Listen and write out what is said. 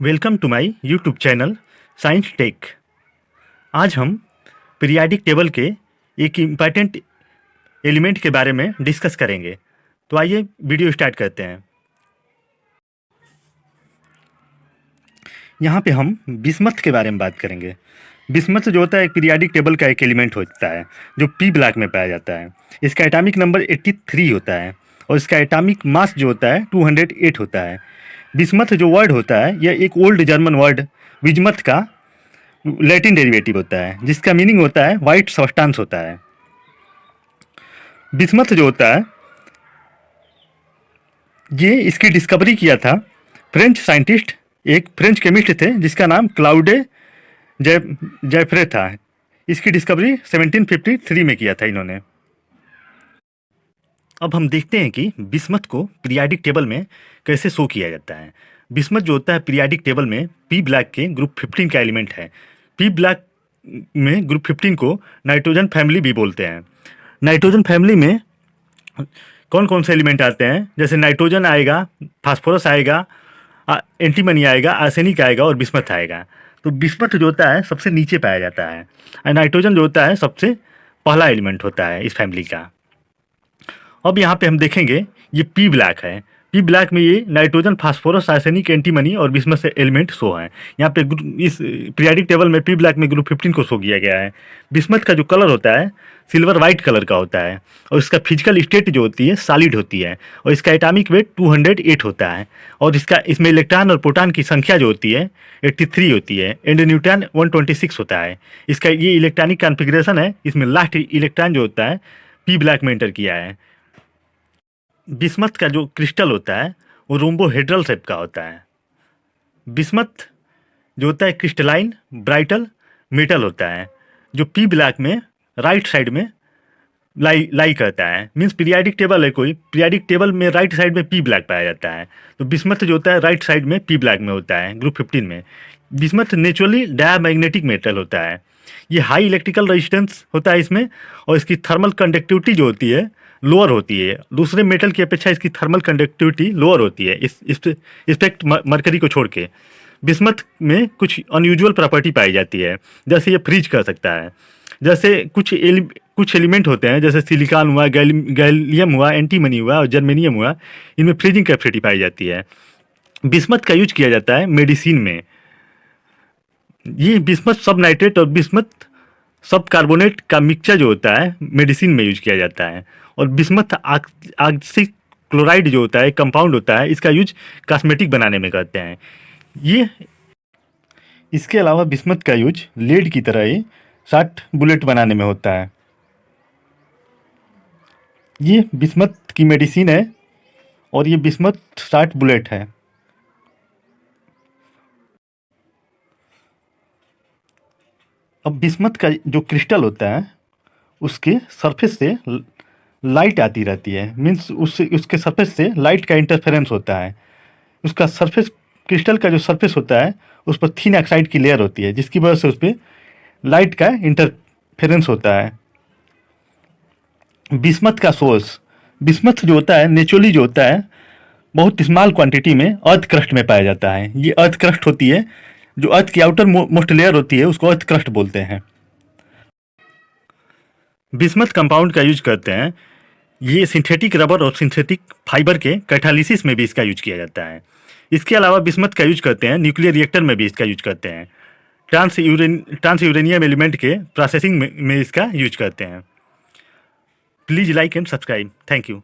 Welcome to my YouTube channel science tech. आज हम periodic table के एक इम्पॉर्टेंट एलिमेंट के बारे में डिस्कस करेंगे। तो आइए वीडियो स्टार्ट करते हैं। यहाँ पे हम बिस्मथ के बारे में बात करेंगे। बिस्मथ जो होता है एक पीरियाडिक टेबल का एक एलिमेंट होता है जो पी ब्लॉक में पाया जाता है। इसका एटॉमिक नंबर 83 होता है और इसका एटॉमिक मास जो होता है 208 होता है। बिस्मथ जो वर्ड होता है यह एक ओल्ड जर्मन वर्ड विजमथ का लैटिन डेरिवेटिव होता है जिसका मीनिंग होता है वाइट सब्सटेंस होता है। बिस्मथ जो होता है ये इसकी डिस्कवरी किया था फ्रेंच साइंटिस्ट, एक फ्रेंच केमिस्ट थे जिसका नाम क्लाउडे जैफ्रे था। इसकी डिस्कवरी 1753 में किया था इन्होंने। अब हम देखते हैं कि बिस्मथ को पीरियाडिक टेबल में कैसे शो किया जाता है। बिस्मथ जो होता है पीरियाडिक टेबल में पी ब्लॉक के ग्रुप 15 का एलिमेंट है। पी ब्लॉक में ग्रुप 15 को नाइट्रोजन फैमिली भी बोलते हैं। नाइट्रोजन फैमिली में कौन कौन से एलिमेंट आते हैं, जैसे नाइट्रोजन आएगा, फास्फोरस आएगा, एंटीमनी आएगा, आर्सेनिक आएगा और बिस्मथ आएगा। तो बिस्मथ जो होता है सबसे नीचे पाया जाता है और नाइट्रोजन जो होता है सबसे पहला एलिमेंट होता है इस फैमिली का। अब यहाँ पे हम देखेंगे ये पी ब्लॉक है। पी ब्लॉक में ये नाइट्रोजन, फास्फोरस, आर्सेनिक, एंटीमनी और बिस्मथ से एलिमेंट शो हैं। यहाँ पे इस पीरियाडिक टेबल में पी ब्लॉक में ग्रुप 15 को शो किया गया है। बिस्मथ का जो कलर होता है सिल्वर वाइट कलर का होता है और इसका फिजिकल स्टेट जो होती है सॉलिड होती है और इसका एटॉमिक वेट 208 होता है और इसमें इलेक्ट्रॉन और प्रोटॉन की संख्या जो होती है 83 होती है एंड न्यूट्रॉन 126 होता है। इसका ये इलेक्ट्रॉनिक कॉन्फ़िगरेशन है। इसमें लास्ट इलेक्ट्रॉन जो होता है पी ब्लॉक में एंटर किया है। बिस्मथ का जो क्रिस्टल होता है वो रोम्बोहेड्रल शेप का होता है। बिस्मथ जो होता है क्रिस्टलाइन ब्राइटल मेटल होता है जो पी ब्लॉक में राइट साइड में लाई करता है। मीन्स पीरियाडिक टेबल है कोई, पीरियाडिक टेबल में राइट साइड में पी ब्लॉक पाया जाता है। तो बिस्मथ जो होता है राइट साइड में पी ब्लॉक में होता है ग्रुप 15 में। बिस्मथ नेचुरली डायमैग्नेटिक मेटल होता है। ये हाई इलेक्ट्रिकल रेजिस्टेंस होता है इसमें और इसकी थर्मल कंडक्टिविटी जो होती है लोअर होती है। दूसरे मेटल की अपेक्षा इसकी थर्मल कंडक्टिविटी लोअर होती है इस एक्सेप्ट मरकरी को छोड़ के। बिस्मथ में कुछ अनयूजुअल प्रॉपर्टी पाई जाती है, जैसे ये फ्रीज कर सकता है। जैसे कुछ एलिमेंट होते हैं जैसे सिलिकॉन हुआ, गैलियम हुआ, एंटीमनी हुआ और जर्मेनियम हुआ, इनमें फ्रीजिंग कैपेसिटी पाई जाती है। बिस्मथ का यूज किया जाता है मेडिसिन में। ये बिस्मथ सब नाइट्रेट और बिस्मथ सब कार्बोनेट का मिक्सचर जो होता है मेडिसिन में यूज किया जाता है। और बिस्मथ ऑक्सी क्लोराइड जो होता है कंपाउंड होता है, इसका यूज कॉस्मेटिक बनाने में करते हैं। ये इसके अलावा बिस्मथ का यूज लेड की तरह ही शॉर्ट बुलेट बनाने में होता है। ये बिस्मथ की मेडिसिन है और ये बिस्मथ शॉर्ट बुलेट है। अब बिस्मथ का जो क्रिस्टल होता है उसके सरफेस से लाइट आती रहती है। मीन्स उसके सरफेस से लाइट का इंटरफेरेंस होता है। उसका सरफेस, क्रिस्टल का जो सरफेस होता है उस पर थिन ऑक्साइड की लेयर होती है जिसकी वजह से उस पर लाइट का इंटरफेरेंस होता है। बिस्मथ का सोर्स, बिस्मथ जो होता है नेचुरली जो होता है बहुत स्मॉल क्वांटिटी में अर्थ क्रस्ट में पाया जाता है। ये अर्थ क्रस्ट होती है, जो अर्थ की आउटर मोस्ट लेयर होती है उसको अर्थ क्रस्ट बोलते हैं। बिस्मथ कंपाउंड का यूज करते हैं। ये सिंथेटिक रबर और सिंथेटिक फाइबर के कैटालिसिस में भी इसका यूज किया जाता है। इसके अलावा बिस्मथ का यूज करते हैं न्यूक्लियर रिएक्टर में भी इसका यूज करते हैं। ट्रांस यूरेनियम एलिमेंट के प्रोसेसिंग में इसका यूज करते हैं। Please like and subscribe. Thank you.